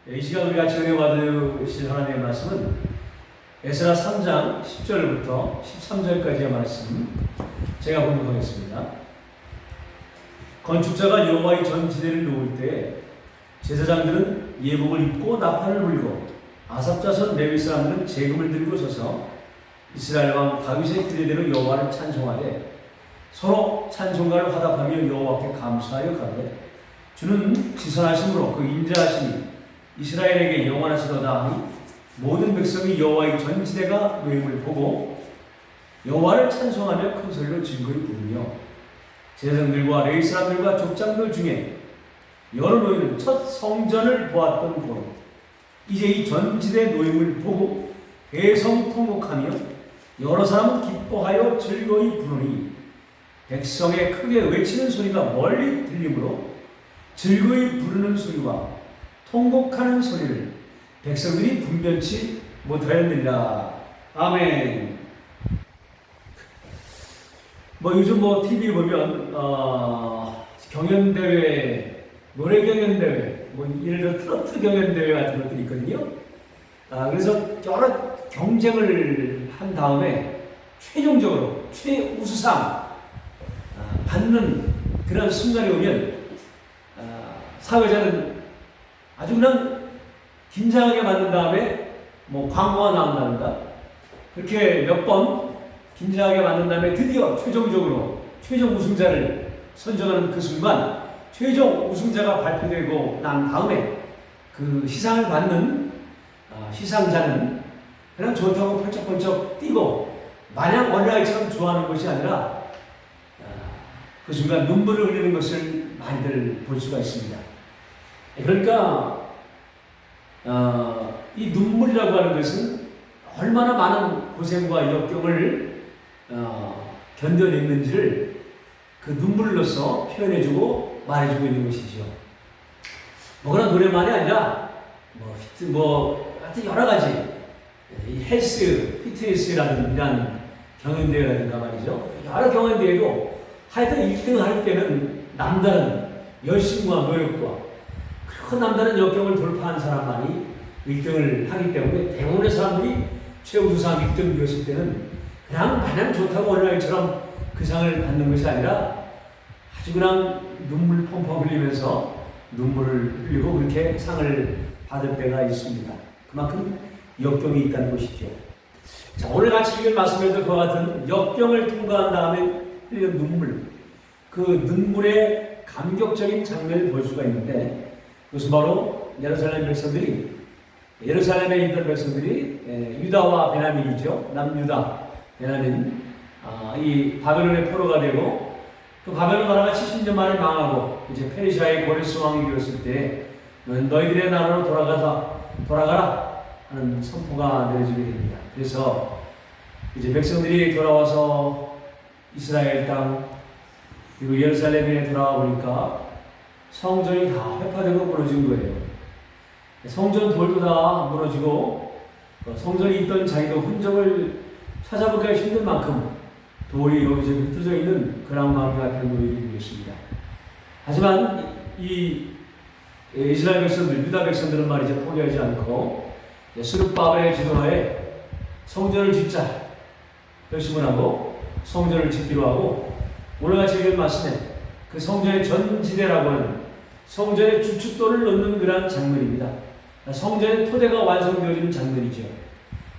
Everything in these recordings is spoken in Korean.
이 시간 우리 같이 은혜 받으실 하나님의 말씀은 에스라 3장 10절부터 13절까지의 말씀 제가 봉독하겠습니다. 건축자가 여호와의 전지대를 놓을 때 제사장들은 예복을 입고 나팔을 불고 아삽 자손 레위 사람들은 제금을 들고 서서 이스라엘 왕 다윗의 규례대로 여호와를 찬송하되 서로 찬송가를 화답하며 여호와께 감사하여 가되 주는 지선하심으로 그 인자하심이 이스라엘에게 영원하시도다 하니 모든 백성이 여호와의 전지대가 놓임을 보고 여호와를 찬송하며 큰 소리로 즐거이 부르며 제사장들과 레위 사람들과 족장들 중에 여러 노인은 첫 성전을 보았던 고로 이제 이 전지대 놓임을 보고 대성통곡하며 여러 사람은 기뻐하여 즐거이 부르니 백성의 크게 외치는 소리가 멀리 들리므로 즐거이 부르는 소리와 통곡하는 소리를 백성들이 분변치 못하였느니라. 아멘. 요즘 TV 보면 경연대회, 노래 경연대회, 예를 들어 트로트 경연대회 같은 것들이 있거든요. 그래서 여러 경쟁을 한 다음에 최종적으로 최우수상 받는 그런 순간이 오면 사회자는 아주 그냥 긴장하게 만든 다음에 광고가 나온다든가 그렇게 몇 번 긴장하게 만든 다음에 드디어 최종적으로 최종 우승자를 선정하는 그 순간 최종 우승자가 발표되고 난 다음에 그 시상을 받는 시상자는 그냥 좋다고 펄쩍펄쩍 뛰고 마냥 어린아이처럼 좋아하는 것이 아니라 그 순간 눈물을 흘리는 것을 많이들 볼 수가 있습니다. 그러니까 이 눈물이라고 하는 것은 얼마나 많은 고생과 역경을 견뎌냈는지를 그 눈물로서 표현해주고 말해주고 있는 것이죠. 그런 노래만이 아니라 하여튼 여러 가지 이 헬스, 피트니스라는 이런 경연대회라든가 말이죠. 여러 경연대회도 하여튼 1등 할 때는 남다른 열심과 노력과 그 남다른 역경을 돌파한 사람만이 1등을 하기 때문에 대부분의 사람들이 최우수상 1등 이었을 때는 그냥 마냥 좋다고 어린아이처럼 그 상을 받는 것이 아니라 아주 그냥 눈물 펑펑 흘리면서 눈물을 흘리고 그렇게 상을 받을 때가 있습니다. 그만큼 역경이 있다는 것이죠. 자, 오늘 같이 읽은 말씀에도 그와 같은 역경을 통과한 다음에 흘리는 눈물, 그 눈물의 감격적인 장면을 볼 수가 있는데 그것은 바로 예루살렘 백성들이 예루살렘에 있던 백성들이 유다와 베냐민이죠. 남유다, 베냐민 이 바벨론의 포로가 되고 그 바벨론 나라가 70년 만에 망하고 이제 페르시아의 고레스 왕이 되었을 때 너희들의 나라로 돌아가라 하는 선포가 내려지게 됩니다. 그래서 이제 백성들이 돌아와서 이스라엘 땅 그리고 예루살렘에 돌아와 보니까 성전이 다 회파되고 무너진 거예요. 성전 돌도 다 무너지고 성전이 있던 자기가 흔적을 찾아보기가 힘든 만큼 돌이 여기저기 흩어져 있는 그런 마음이 앞에 놓이게 되었습니다. 하지만 이 이스라엘 백성들, 유다 백성들은 말이죠, 포기하지 않고 스룹바벨의 지도하에 성전을 짓자 결심을 하고 성전을 짓기로 하고 오늘 같이 읽은 말씀에 그 성전의 전지대라고 하는 성전의 주춧돌을 놓는 그런 장면입니다. 성전의 토대가 완성되어지는 장면이죠.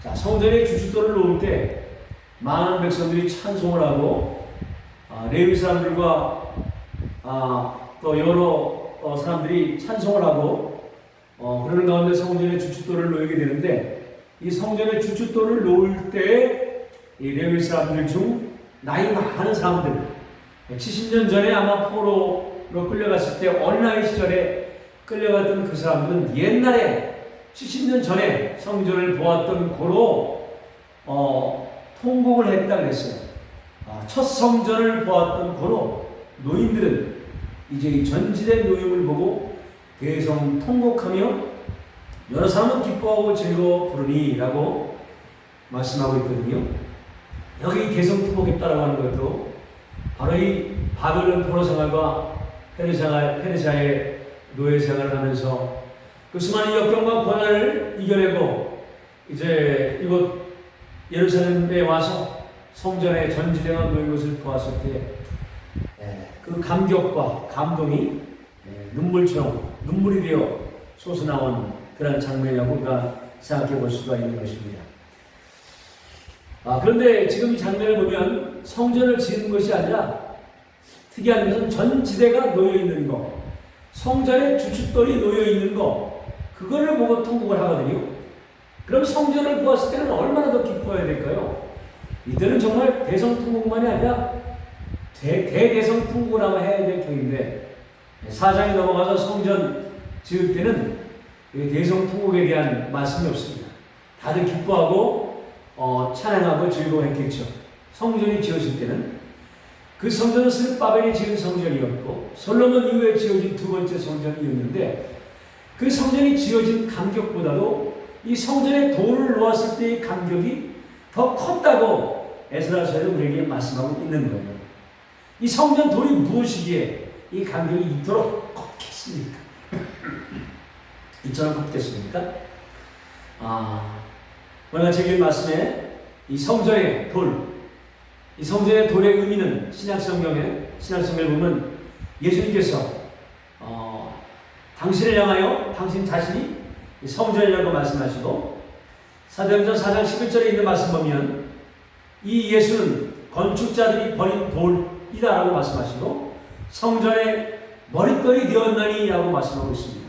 자, 성전의 주춧돌을 놓을 때 많은 백성들이 찬송을 하고 레위 사람들과 또 여러 사람들이 찬송을 하고 그러는 가운데 성전의 주춧돌을 놓이게 되는데 이 성전의 주춧돌을 놓을 때 이 레위 사람들 중 나이 많은 사람들 70년 전에 아마 포로로 끌려갔을 때 어린아이 시절에 끌려갔던 그 사람들은 옛날에 70년 전에 성전을 보았던 고로 통곡을 했다 그랬어요. 첫 성전을 보았던 고로 노인들은 이제 이 전지대 노임을 보고 대성 통곡하며 여러 사람은 기뻐하고 즐거워 부르니 라고 말씀하고 있거든요. 여기 대성 통곡했다라고 하는 것도 바로 이 바벨론 포로 생활과 페르시아의 노예 생활을 하면서 그 수많은 역경과 고난을 이겨내고 이제 이곳 예루살렘에 와서 성전에 전지대가 놓인 것을 보았을 때 그 감격과 감동이 눈물처럼 눈물이 되어 솟아나온 그런 장면이라고 우리가 생각해 볼 수가 있는 것입니다. 그런데 지금 이 장면을 보면 성전을 지은 것이 아니라 특이한 것은 전지대가 놓여 있는 것, 성전에 주춧돌이 놓여 있는 것, 그거를 보고 통곡을 하거든요. 그럼 성전을 보았을 때는 얼마나 더 기뻐해야 될까요? 이때는 정말 대성통곡만이 아니라 대대성통곡이라고 해야 될 경우인데 4장에 넘어가서 성전 지을 때는 대성통곡에 대한 말씀이 없습니다. 다들 기뻐하고 찬양하고 즐거워했겠죠. 성전이 지어질 때는 그 성전은 스룹바벨이 지은 성전이었고 솔로몬 이후에 지어진 두 번째 성전이었는데 그 성전이 지어진 감격보다도 이 성전에 돌을 놓았을 때의 감격이 더 컸다고 에스라서에서 우리에게 말씀하고 있는 거예요. 이 성전 돌이 무엇이기에 이 감격이 이토록 컸겠습니까? 이처럼 컸겠습니까? 오늘 같이 읽은 말씀에 이 성전의 돌, 이 성전의 돌의 의미는 신약성경을 보면 예수님께서 당신을 향하여 당신 자신이 성전이라고 말씀하시고 사도행전 4장 11절에 있는 말씀 보면 이 예수는 건축자들이 버린 돌이다라고 말씀하시고 성전의 머릿돌이 되었나니 라고 말씀하고 있습니다.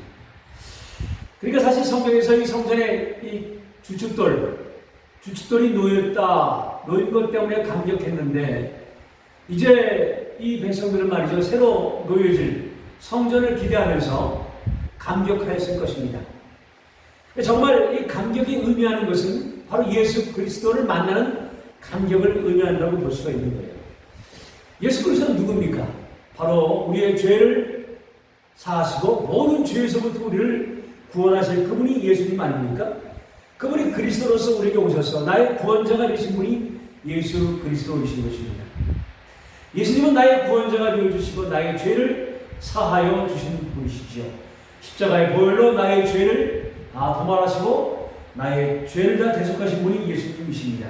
그러니까 사실 성경에서 이 성전의 이 주춧돌이 놓인 것 때문에 감격했는데 이제 이 백성들은 말이죠, 새로 놓여질 성전을 기대하면서 감격하였을 것입니다. 정말 이 감격이 의미하는 것은 바로 예수 그리스도를 만나는 감격을 의미한다고 볼 수가 있는 거예요. 예수 그리스도는 누굽니까? 바로 우리의 죄를 사하시고 모든 죄에서부터 우리를 구원하실 그분이 예수님 아닙니까? 그분이 그리스도로서 우리에게 오셔서 나의 구원자가 되신 분이 예수 그리스도이신 것입니다. 예수님은 나의 구원자가 되어주시고 나의 죄를 사하여 주신 분이시죠. 십자가의 보혈로 나의 죄를 다 도말하시고 나의 죄를 다 대속하신 분이 예수님이십니다.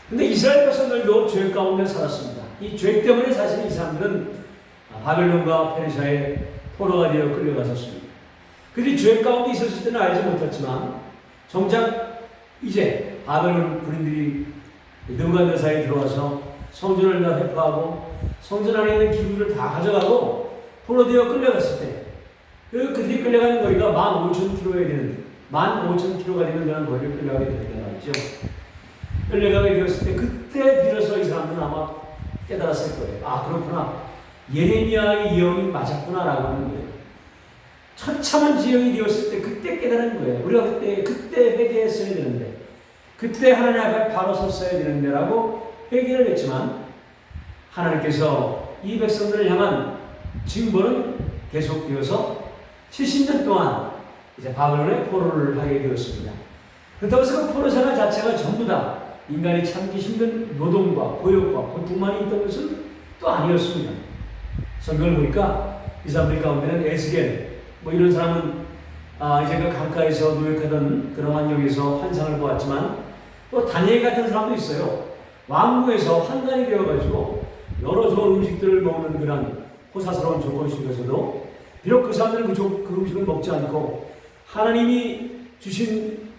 그런데 이스라엘 백성들도 죄 가운데 살았습니다. 이 죄 때문에 사실 이 사람들은 바벨론과 페르시아의 포로가 되어 끌려갔었습니다. 그들이 죄 가운데 있었을 때는 알지 못했지만 정작 이제 바벨론 군인들이 느부갓네살에 들어와서 성전을 다 회파하고 성전 안에 있는 기물을 다 가져가고 포로되어 끌려갔을 때 그들이 끌려가는 거리가 15,000km가 되는 그런 거리를 끌려가게 되는 말이죠. 끌려가게 되었을 때 그때 비로소 이 사람들은 아마 깨달았을 거예요. 그렇구나. 예레미야의 예언이 맞았구나라고 하는 거예요. 처참한 지형이 되었을 때 그때 깨달은 거예요. 우리가 그때 회개했어야 되는데, 그때 하나님 앞에 바로 섰어야 되는데라고 회개를 했지만 하나님께서 이 백성들을 향한 징벌은 계속되어서 70년 동안 이제 바벨론에 포로를 하게 되었습니다. 그렇다고 해서 그 포로 생활 자체가 전부 다 인간이 참기 힘든 노동과 고역과 고통만이 있던 것은 또 아니었습니다. 성경을 보니까 이 사람들 가운데는 에스겔 이런 사람은 이제 그 강가에서 노역하던 그런 환경에서 환상을 보았지만 또 다니엘 같은 사람도 있어요. 왕궁에서 환관이 되어가지고 여러 좋은 음식들을 먹는 그런 호사스러운 조건 속에서도 비록 그 사람들은 그 음식을 먹지 않고 하나님이 주신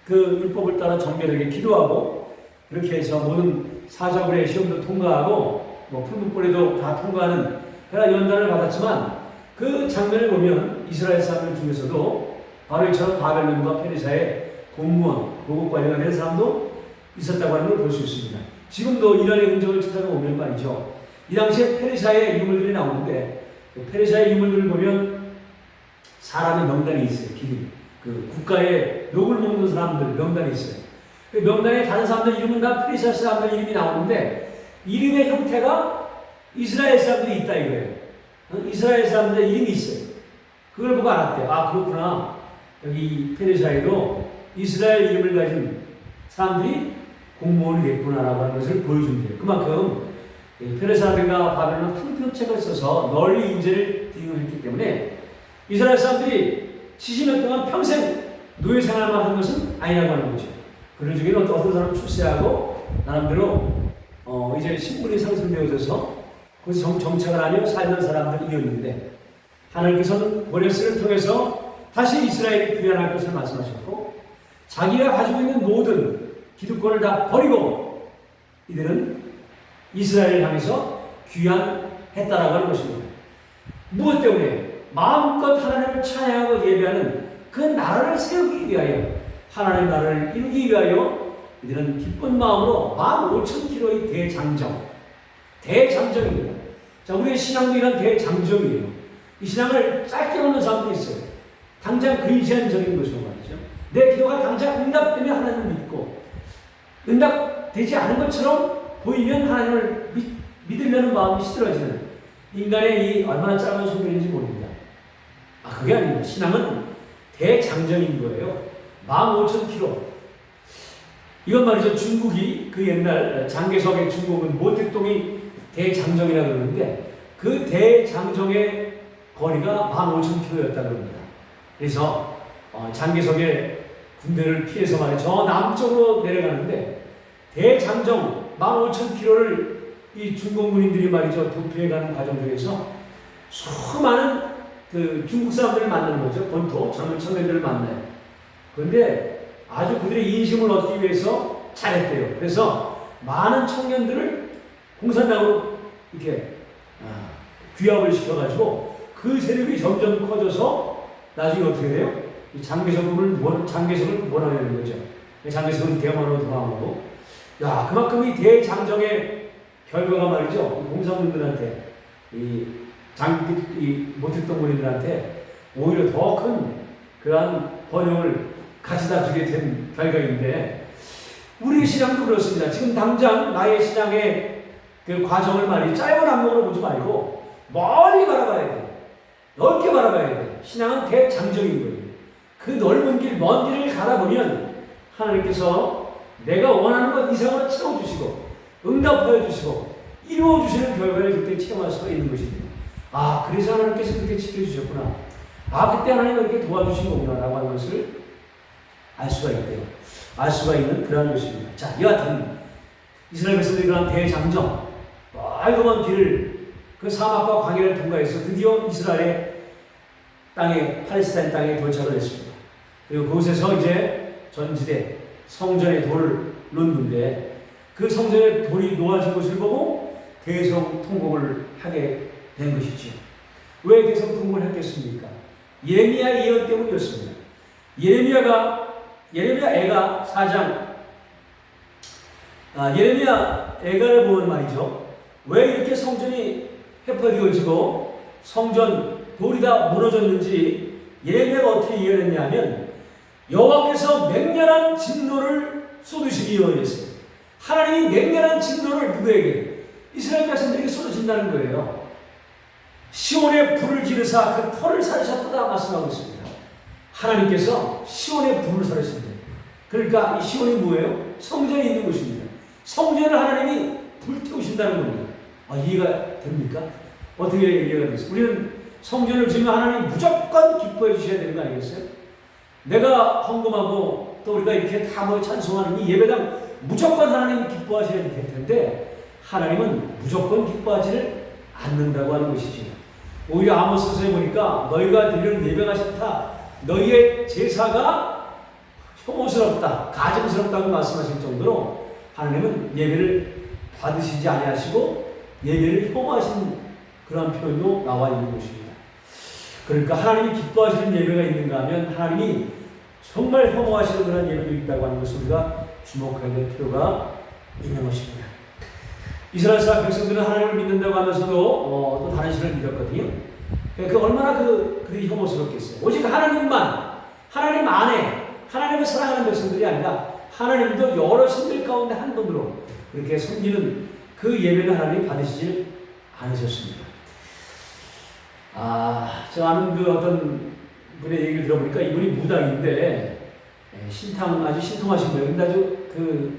그 율법을 따라 정결하게 기도하고 그렇게 해서 모든 사자굴의 시험도 통과하고 풀무불에도 다 통과하는 그런 연단을 받았지만 그 장면을 보면 이스라엘 사람들 중에서도 바로 이처럼 바벨론과 페르시아의 공무원, 고급관리가 된 사람도 있었다고 하는 걸 볼 수 있습니다. 지금도 이란의 흔적을 찾아보면 말이죠. 이 당시에 페르시아의 유물들이 나오는데 그 페르시아의 유물들을 보면 사람의 명단이 있어요. 기름. 그 국가의 녹을 먹는 사람들 명단이 있어요. 그 명단에 다른 사람들 이름은 다 페르시아 사람들 이름이 나오는데 이름의 형태가 이스라엘 사람들이 있다 이거예요. 이스라엘 사람들의 이름이 있어요. 그걸 보고 알았대요. 그렇구나. 여기 페르시아에도 이스라엘 이름을 가진 사람들이 공무원이 됐구나라고 하는 것을 보여준대요. 그만큼 페르시아들과 바벨론 탕평책을 써서 널리 인재를 등용했기 때문에 이스라엘 사람들이 70년 동안 평생 노예 생활만 한 것은 아니라고 하는 거죠. 그런 중에는 어떤 사람은 출세하고 나름대로 이제 신분이 상승되어져서 거기서 정착을 하며 살던 사람들이었는데 하나님께서는 고레스를 통해서 다시 이스라엘이 귀환할 것을 말씀하셨고 자기가 가지고 있는 모든 기득권을 다 버리고 이들은 이스라엘을 향해서 귀환했다라고 하는 것입니다. 무엇 때문에? 마음껏 하나님을 찬양하고 예배하는 그 나라를 세우기 위하여 하나님의 나라를 이루기 위하여 이들은 기쁜 마음으로 15,000km의 대장정입니다. 자, 우리의 신앙도 이런 대장정이에요. 이 신앙을 짧게 하는 사람도 있어요. 당장 근시안적인 것으로 말이죠. 내 기도가 당장 응답되면 하나님을 믿고 응답되지 않은 것처럼 보이면 하나님을 믿으려는 마음이 시들어지는 인간의 이 얼마나 짧은 소명인지 모릅니다. 그게 아닙니다. 신앙은 대장정인 거예요. 15,000km. 이건 말이죠. 중국이 그 옛날 장개석의 중국은 모택동이 대장정이라고 그러는데 그 대장정의 거리가 15,000km였다고 합니다. 그래서 장개석의 군대를 피해서 말이죠. 저 남쪽으로 내려가는데 대장정 15,000km를 이 중국 군인들이 말이죠. 도피해가는 과정 중에서 수많은 그 중국 사람들을 만나는 거죠. 본토 젊은 청년들을 만나요. 그런데 아주 그들의 인심을 얻기 위해서 잘했대요. 그래서 많은 청년들을 공산당으로 이렇게 귀합을 시켜가지고 그 세력이 점점 커져서 나중에 어떻게 돼요? 이 장개석을 몰아내는 거죠. 장개석은 대만으로 돌아오고, 야, 그만큼 이 대장정의 결과가 말이죠. 공산군들한테 이 모택동 군인들한테 오히려 더 큰 그러한 번영을 가져다 주게 된 결과인데 우리의 신앙도 그렇습니다. 지금 당장 나의 신앙의 그 과정을 말이 짧은 안목으로 보지 말고 멀리 바라봐야 돼. 넓게 바라봐야 돼. 신앙은 대장정인 거예요. 그 넓은 길, 먼 길을 가다보면 하나님께서 내가 원하는 것 이상으로 채워주시고 응답하여 주시고 이루어 주시는 결과를 그때 체험할 수가 있는 것입니다. 그래서 하나님께서 그렇게 지켜주셨구나. 그때 하나님은 이렇게 도와주신 거구나 라고 하는 것을 알 수가 있대요. 알 수가 있는 그런 것입니다. 자, 여하튼 이스라엘 백성들이 그런 대장정 멀고먼 길을 그 사막과 광야를 통과해서 드디어 이스라엘의 땅에 팔레스타인 땅에 도착을 했습니다. 그리고 그곳에서 이제 전지대 성전의 돌을 놓는데 그 성전의 돌이 놓아진 것을 보고 대성통곡을 하게 된 것이죠. 왜 대성통곡을 했겠습니까? 예레미야 예언 때문이었습니다. 예레미야 애가 4장 예레미야 애가를 보면 말이죠. 왜 이렇게 성전이 회파되어지고 성전 돌이 다 무너졌는지 예레미야가 어떻게 예언했냐면 여호와께서 맹렬한 진노를 쏟으시기 위하였어요. 하나님이 맹렬한 진노를 누구에게? 이스라엘 백성들에게 쏟으신다는 거예요. 시온에 불을 지르사 그 터를 사르셨다 말씀하고 있습니다. 하나님께서 시온에 불을 사르신대요. 그러니까 이 시온이 뭐예요? 성전이 있는 곳입니다. 성전을 하나님이 불태우신다는 겁니다. 이해가 됩니까? 어떻게 이해가 되겠어요? 우리는 성전을 지으면 하나님 무조건 기뻐해 주셔야 되는 거 아니겠어요? 내가 헌금하고 또 우리가 이렇게 다 찬송하는 이 예배당 무조건 하나님이 기뻐하셔야 될 텐데 하나님은 무조건 기뻐하지를 않는다고 하는 것이죠. 오히려 아모스서에 보니까 너희가 드리는 예배가 싫다. 너희의 제사가 혐오스럽다. 가증스럽다고 말씀하실 정도로 하나님은 예배를 받으시지 아니하시고 예배를 혐오하신 그런 표현도 나와 있는 것입니다. 그러니까 하나님이 기뻐하시는 예배가 있는가 하면 하나님이 정말 혐오하시는 그런 예배도 있다고 하는 것을 우리가 주목해야 될 필요가 있는 것입니다. 이스라엘 사람 백성들은 하나님을 믿는다고 하면서도 또 다른 신을 믿었거든요. 그 얼마나 그들이 혐오스럽겠어요. 오직 하나님만, 하나님 안에 하나님을 사랑하는 백성들이 아니라 하나님도 여러 신들 가운데 한 분으로 그렇게 섬기는 그 예배는 하나님이 받으시지 않으셨습니다. 저 아는 그 어떤 분의 얘기를 들어보니까 이분이 무당인데 아주 신통하신 분이에요. 근데 아주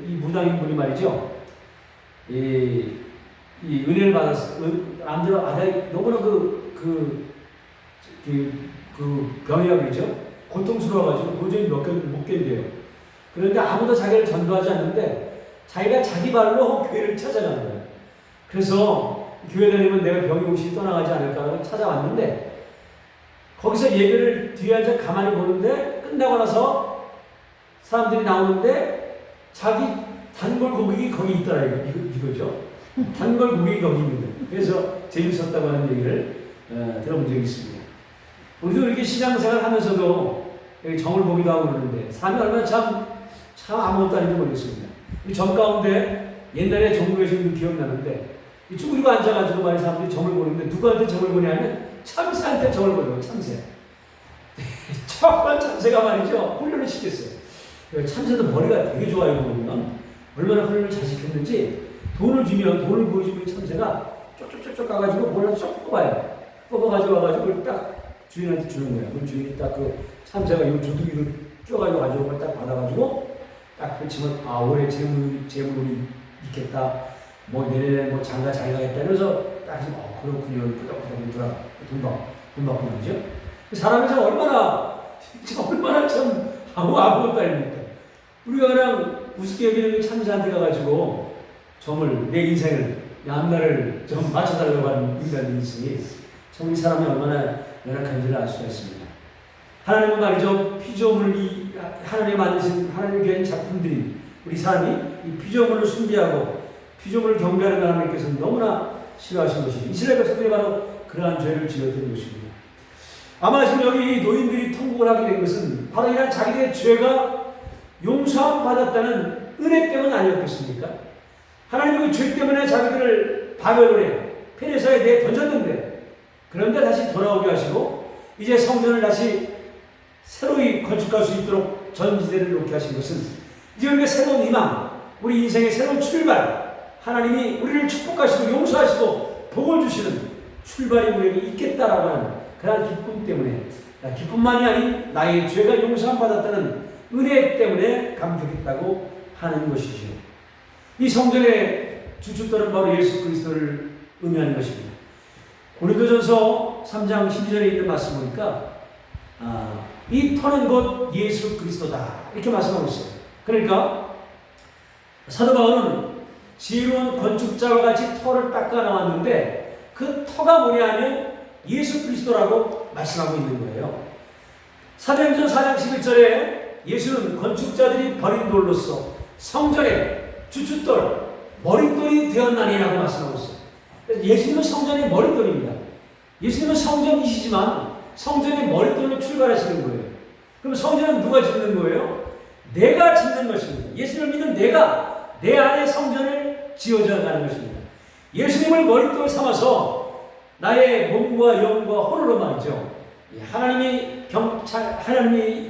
이 무당인 분이 말이죠. 이 은혜를 받았어. 남들 너무나 그 병이라고 그러죠. 고통스러워가지고 도저히 못 견뎌요. 그런데 아무도 자기를 전도하지 않는데 자기가 자기 발로 교회를 찾아가는 거예요. 그래서 교회 다니면 내가 병이 혹시 떠나가지 않을까 하고 찾아왔는데 거기서 예배를 뒤에 앉아 가만히 보는데 끝나고 나서 사람들이 나오는데 자기 단골 고객이 거기 있더라 이거죠. 단골 고객이 거기 있는 거예요. 그래서 재밌었다고 하는 얘기를 들어본 적이 있습니다. 우리도 이렇게 신앙생활 하면서도 정을 보기도 하고 그러는데 삶이 얼마나 참 아무것도 아닌지 모르겠습니다. 정 가운데 옛날에 정을 계신 분 기억나는데 쭈그리고 앉아가지고 많은 사람들이 정을 보는데 누구한테 정을 보냐면 참새한테 정을 보려고. 참새. 참새가 말이죠. 훈련을 시켰어요. 참새도 머리가 되게 좋아요. 보면 얼마나 훈련을 잘 시켰는지 돈을 보여주면 참새가 쪽쪽쪽쪽 가가지고 몰라 쏙 뽑아요. 뽑아가지고 와가지고 딱 주인한테 주는 거예요. 그럼 주인이 딱 그 참새가 이 조두기로 쪼가지고 가지고 그걸 딱 받아가지고 딱 그치면 올해 재물이 있겠다. 뭐 내년에 뭐 장가 잘 가겠다. 그래서 딱 해서 그렇군요. 끄덕끄덕 돌아 돈 받고 말이죠. 사람이 참 얼마나 참 아무것도 아닙니까? 우리가 그냥 우습게 여기는 참새한테 가가지고 정을 내 인생을 앞날을 좀 맞춰달라고 하는 인간들이 있으니 참 우리 사람이 얼마나 연약한지를 알 수가 있습니다. 하나님은 말이죠. 피조물이 하나님이 만드신 하나님의 귀한 작품들이 우리 사람이 이 피조물을 숭배하고 피조물을 경배하는 하나님께서는 너무나 싫어하신 것이죠. 이스라엘 백성들이 바로 그러한 죄를 지었던 것입니다. 아마 지금 여기 노인들이 통곡을 하게 된 것은 바로 이런 자기들의 죄가 용서함 받았다는 은혜 때문 아니었겠습니까? 하나님은 죄 때문에 자기들을 바벨론에 페르시아에 내어 던졌는데 그런데 다시 돌아오게 하시고 이제 성전을 다시 새로이 건축할 수 있도록 전지대를 놓게 하신 것은 이제 우리가 새로운 희망, 우리 인생의 새로운 출발, 하나님이 우리를 축복하시고 용서하시고 복을 주시는 출발이 우리에게 있겠다라고 하는 그러한 기쁨 때문에, 기쁨만이 아닌 나의 죄가 용서함 받았다는 은혜 때문에 감격했다고 하는 것이죠. 이 성전의 주춧돌은 바로 예수 그리스도를 의미하는 것입니다. 고린도전서 3장 12절에 있는 말씀 보니까 이 터는 곧 예수 그리스도다 이렇게 말씀하고 있어요. 그러니까 사도 바울은 지혜로운 건축자와 같이 터를 닦아 나왔는데 그 터가 뭐냐 하면 예수 그리스도라고 말씀하고 있는 거예요. 사도행전 4장 11절에 예수는 건축자들이 버린 돌로서 성전의 주춧돌, 머릿돌이 되었나니라고 말씀하고 있어요. 예수님은 성전의 머릿돌입니다. 예수님은 성전이시지만 성전의 머릿돌로 출발하시는 거예요. 그럼 성전은 누가 짓는 거예요? 내가 짓는 것입니다. 예수님을 믿는 내가 내 안에 성전을 지어져 가는 것입니다. 예수님을 머릿돌 삼아서 나의 몸과 영과 혼으로 말이죠. 하나님이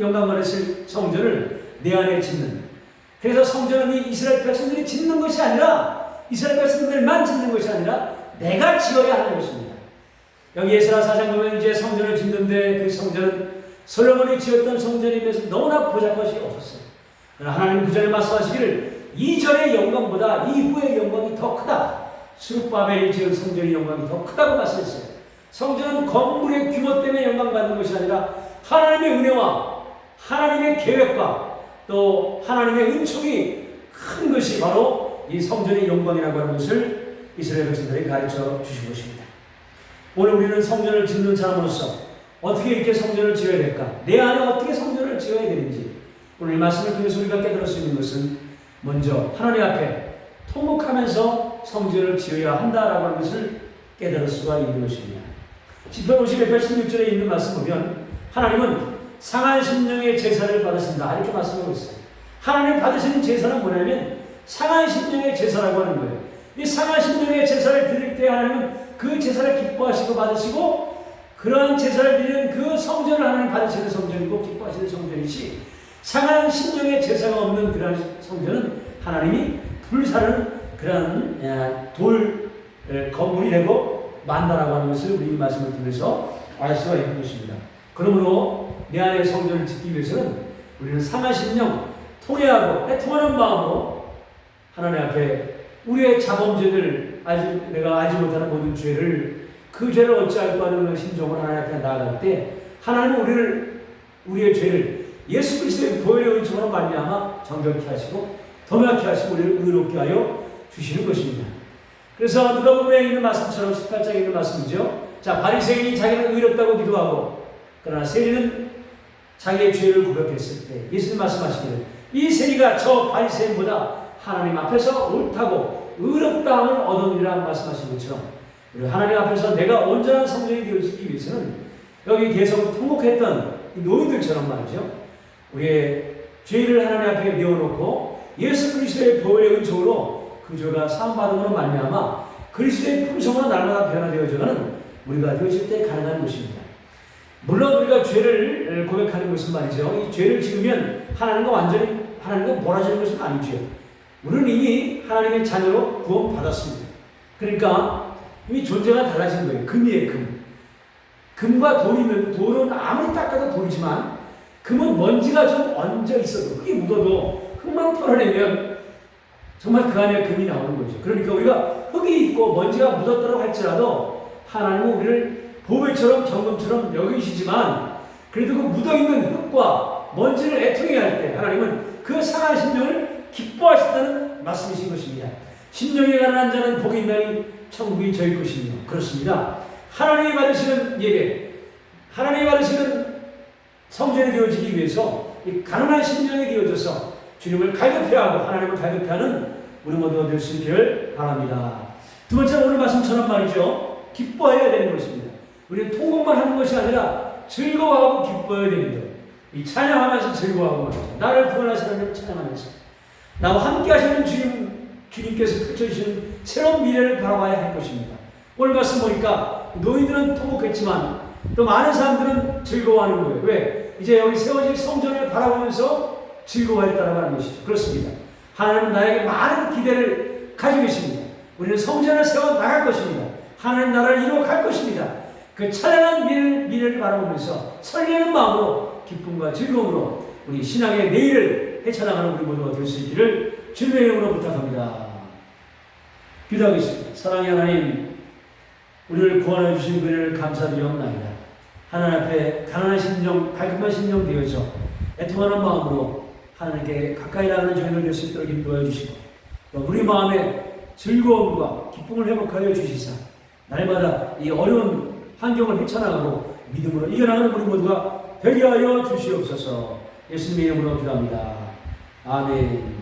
영광 받으실 성전을 내 안에 짓는. 그래서 성전은 이 이스라엘 백성들이 짓는 것이 아니라 이스라엘 백성들만 짓는 것이 아니라 내가 지어야 하는 것입니다. 여기 에스라 4장 보면 이제 성전을 짓는데 그 성전은 솔로몬이 지었던 성전이면서 너무나 보잘 것이 없었어요. 그러나 하나님 그 전에 말씀하시기를 이전의 영광보다 이후의 영광이 더 크다. 스룹바벨이 지은 성전의 영광이 더 크다고 말씀했어요. 성전은 건물의 규모 때문에 영광받는 것이 아니라 하나님의 은혜와 하나님의 계획과 또 하나님의 은총이 큰 것이 바로 이 성전의 영광이라고 하는 것을 이스라엘 백성들에게 가르쳐 주신 것입니다. 오늘 우리는 성전을 짓는 사람으로서 어떻게 이렇게 성전을 지어야 될까? 내 안에 어떻게 성전을 지어야 되는지 오늘 말씀을 통해서 우리가 깨달을 수 있는 것은 먼저 하나님 앞에 통곡하면서 성전을 지어야 한다라고 하는 것을 깨달을 수가 있는 것입니다. 시편 51편 16절에 있는 말씀 보면 하나님은 상한 심령의 제사를 받으신다 이렇게 말씀하고 있어요. 하나님 받으시는 제사는 뭐냐면 상한 심령의 제사라고 하는 거예요. 이 상한 심령의 제사를 드릴 때 하나님은 그 제사를 기뻐하시고 받으시고 그러한 제사를 드리는 그 성전을 하나님 받으시는 성전이고 기뻐하시는 성전이지 상한 심령의 제사가 없는 그러한 성전은 하나님이 불사르는 그러한 돌 건물이 되고 만다라고 하는 것을 우리 말씀을 통해서 알 수가 있는 것입니다. 그러므로 내 안에 성전을 짓기 위해서는 우리는 상한 심령, 통회하고 애통하는 마음으로 하나님 앞에 우리의 자범죄들, 내가 알지 못하는 모든 죄를 그 죄를 어찌할까 하는 심정으로 하나님 앞에 나아갈 때 하나님은 우리를 우리의 죄를 예수 그리스도의 보혈의 은총으로 말미암아 정결케 하시고 더나게 하시고 우리를 의롭게 하여 주시는 것입니다. 그래서 누가복음에 있는 말씀처럼 18장에 있는 말씀이죠. 자, 바리새인이 자기는 의롭다고 기도하고 그러나 세리는 자기의 죄를 고백했을 때 예수님 말씀하시기를 이 세리가 저 바리새인보다 하나님 앞에서 옳다고 의롭다함을 얻으리라 말씀하신 것처럼 우리 하나님 앞에서 내가 온전한 성전이 되어지기 위해서는 여기 계속 통곡했던 노인들처럼 말이죠. 우리의 죄를 하나님 앞에 내어놓고 예수 그리스도의 보혈의 은총으로 그 죄가 사함받음으로 말미암아 그리스도의 품성으로 날마다 변화되어져가는 우리가 되어질 때 가능한 것입니다. 물론 우리가 죄를 고백하는 것은 말이죠. 이 죄를 지으면 하나님과 완전히 하나님과 몰아지는 것은 아니죠. 우리는 이미 하나님의 자녀로 구원받았습니다. 그러니까 이미 존재가 달라진 거예요. 금이에요, 금. 금과 돌이면 돌은 아무리 닦아도 돌이지만 금은 먼지가 좀 얹어 있어도 흙이 묻어도 흙만 털어내면 정말 그 안에 금이 나오는 거죠. 그러니까 우리가 흙이 있고 먼지가 묻었다고 할지라도 하나님은 우리를 보배처럼 정금처럼 여기시지만 그래도 그 묻어있는 흙과 먼지를 애통해 할 때 하나님은 그 상한 심령을 기뻐하신다는 말씀이신 것입니다. 심령에 가난한 자는 복이 있나니 천국이 저희 것이며 그렇습니다. 하나님이 받으시는 예배, 하나님이 받으시는 성전이 되어지기 위해서 이 가난한 심령이 되어져서 주님을 갈급해하고 하나님을 갈급해하는 우리 모두가 될 수 있기를 바랍니다. 두 번째는 오늘 말씀처럼 말이죠. 기뻐해야 되는 것입니다. 우리는 통곡만 하는 것이 아니라 즐거워하고 기뻐해야 됩니다. 이 찬양하면서 즐거워하고 말이죠. 나를 구원하시는 분 찬양하면서 나와 함께 하시는 주님께서 펼쳐주시는 새로운 미래를 바라봐야 할 것입니다. 오늘 말씀 보니까 노인들은 통곡했지만 또 많은 사람들은 즐거워하는 거예요. 왜? 이제 여기 세워질 성전을 바라보면서 즐거워했다라고 하는 것이죠. 그렇습니다. 하나님은 나에게 많은 기대를 가지고 계십니다. 우리는 성전을 세워 나갈 것입니다. 하나님 나라를 이루어 갈 것입니다. 그 찬양한 미래를 바라보면서 설레는 마음으로 기쁨과 즐거움으로 우리 신앙의 내일을 헤쳐나가는 우리 모두가 될 수 있기를 주님의 이름으로 부탁합니다. 기도하겠습니다. 사랑의 하나님, 우리를 구원해 주신 그를 감사드리옵나이다. 하나님 앞에 가난한 심령, 갈급한 심령 되어져 애통하는 마음으로 하나님께 가까이 나가는 저희들 될 수 있도록 인도해 주시고 또 우리 마음에 즐거움과 기쁨을 회복하여 주시사 날마다 이 어려운 환경을 헤쳐나가고 믿음으로 이겨나가는 우리 모두가 되게 하여 주시옵소서. 예수님의 이름으로 기도합니다. 아멘.